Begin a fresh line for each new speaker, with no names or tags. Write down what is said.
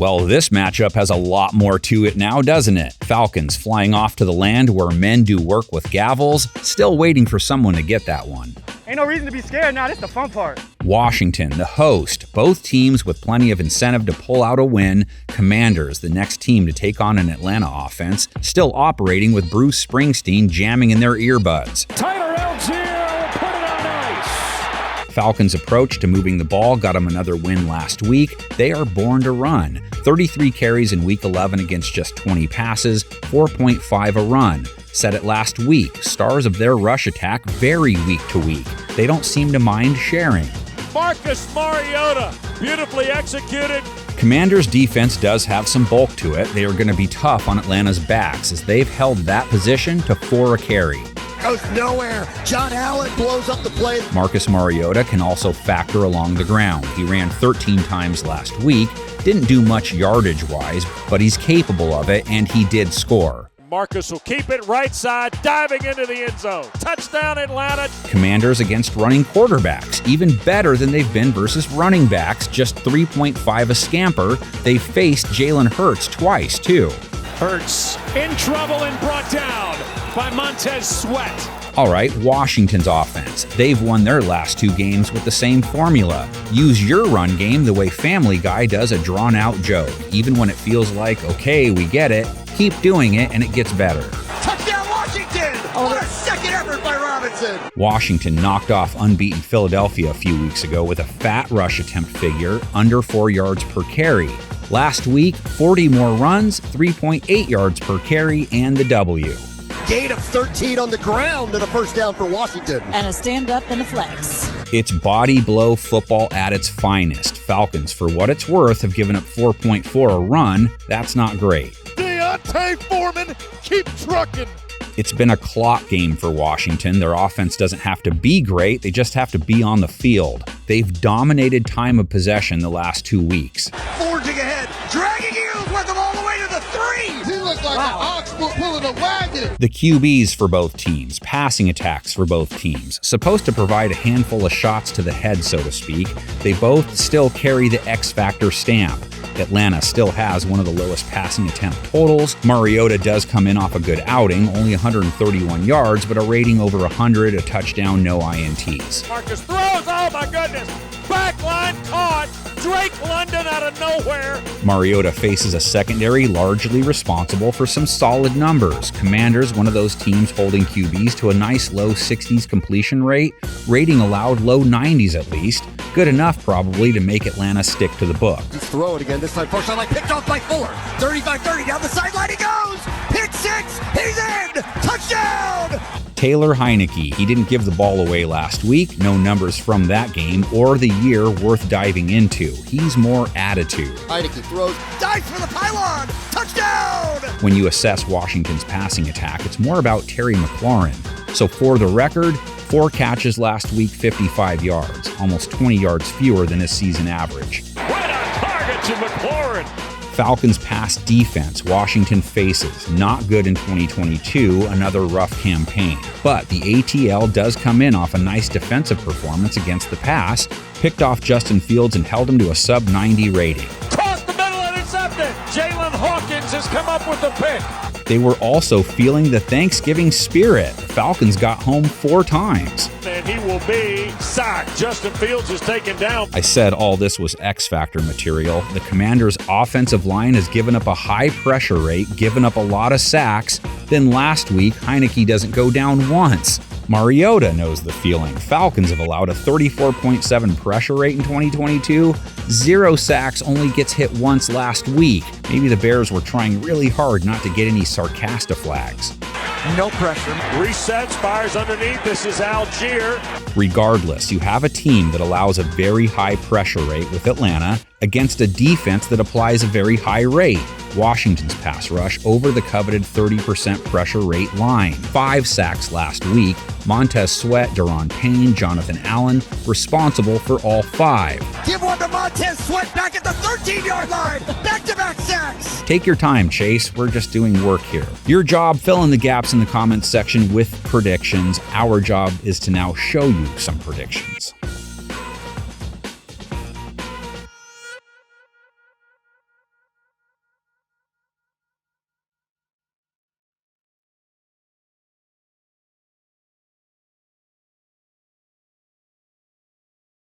Well, this matchup has a lot more to it now, doesn't it? Falcons flying off to the land where men do work with gavels, still waiting for someone to get that one.
Ain't no reason to be scared now, that's the fun part.
Washington, the host, both teams with plenty of incentive to pull out a win. Commanders, the next team to take on an Atlanta offense, still operating with Bruce Springsteen jamming in their earbuds.
Tyler Algier will put it on ice.
Falcons' approach to moving the ball got them another win last week. They are born to run. 33 carries in Week 11 against just 20 passes, 4.5 a run. Said it last week, stars of their rush attack vary week to week. They don't seem to mind sharing.
Marcus Mariota, beautifully executed.
Commanders' defense does have some bulk to it. They are going to be tough on Atlanta's backs as they've held that position to 4 a carry.
Goes nowhere. John Allen blows up the play.
Marcus Mariota can also factor along the ground. He ran 13 times last week, didn't do much yardage-wise, but he's capable of it, and he did score.
Marcus will keep it right side, diving into the end zone. Touchdown, Atlanta.
Commanders against running quarterbacks, even better than they've been versus running backs, just 3.5 a scamper. They faced Jalen Hurts twice, too.
Hurts in trouble and brought down by Montez Sweat.
All right, Washington's offense. They've won their last 2 games with the same formula. Use your run game the way Family Guy does a drawn-out joke. Even when it feels like, okay, we get it, keep doing it and it gets better.
Touchdown, Washington! What a second effort by Robinson!
Washington knocked off unbeaten Philadelphia a few weeks ago with a fat rush attempt figure, under 4 yards per carry. Last week, 40 more runs, 3.8 yards per carry, and the W.
Gain of 13 on the ground and a first down for Washington.
And a stand-up and a flex.
It's body blow football at its finest. Falcons, for what it's worth, have given up 4.4 a run. That's not great.
Deontay Foreman, keep trucking.
It's been a clock game for Washington. Their offense doesn't have to be great, they just have to be on the field. They've dominated time of possession the last 2 weeks.
Forging ahead, dragging Eagles with them all the way to the 3! He looks like an ox pulling a wagon!
The QBs for both teams, passing attacks for both teams, supposed to provide a handful of shots to the head, so to speak. They both still carry the X-Factor stamp. Atlanta still has one of the lowest passing attempt totals. Mariota does come in off a good outing, only 131 yards, but a rating over 100, a touchdown, no INTs.
Marcus throws, oh my goodness! Backline caught! Drake London out of nowhere!
Mariota faces a secondary largely responsible for some solid numbers. Commanders, one of those teams holding QBs to a nice low 60s completion rate, rating allowed low 90s at least. Good enough probably to make Atlanta stick to the book.
He's throwing again, this time first line picked off by Fuller. 35-30 down the sideline he goes! Pick 6! He's in! Touchdown!
Taylor Heineke, he didn't give the ball away last week. No numbers from that game or the year worth diving into. He's more attitude.
Heineke throws, dives for the pylon! Touchdown!
When you assess Washington's passing attack, it's more about Terry McLaurin. So for the record, 4 catches last week, 55 yards, almost 20 yards fewer than his season average.
Right on target to McLaurin.
Falcons pass defense Washington faces. Not good in 2022, another rough campaign. But the ATL does come in off a nice defensive performance against the pass, picked off Justin Fields and held him to a sub-90 rating.
Cross the middle and intercepted. Jalen Hawkins has come up with the pick.
They were also feeling the Thanksgiving spirit. The Falcons got home 4 times.
And he will be sacked. Justin Fields is taken down.
I said all this was X-Factor material. The Commanders' offensive line has given up a high pressure rate, given up a lot of sacks. Then last week, Heineke doesn't go down once. Mariota knows the feeling. Falcons have allowed a 34.7 pressure rate in 2022. 0 sacks, only gets hit once last week. Maybe the Bears were trying really hard not to get any sarcastic flags.
No pressure.
Resets, fires underneath. This is Algier.
Regardless, you have a team that allows a very high pressure rate with Atlanta against a defense that applies a very high rate. Washington's pass rush over the coveted 30% pressure rate line. 5 sacks last week. Montez Sweat, Daron Payne, Jonathan Allen, responsible for all 5.
Give one to Montez Sweat back at the 13-yard line. Back-to-back sacks.
Take your time, Chase. We're just doing work here. Your job, fill in the gaps in the comments section with predictions. Our job is to now show you some predictions.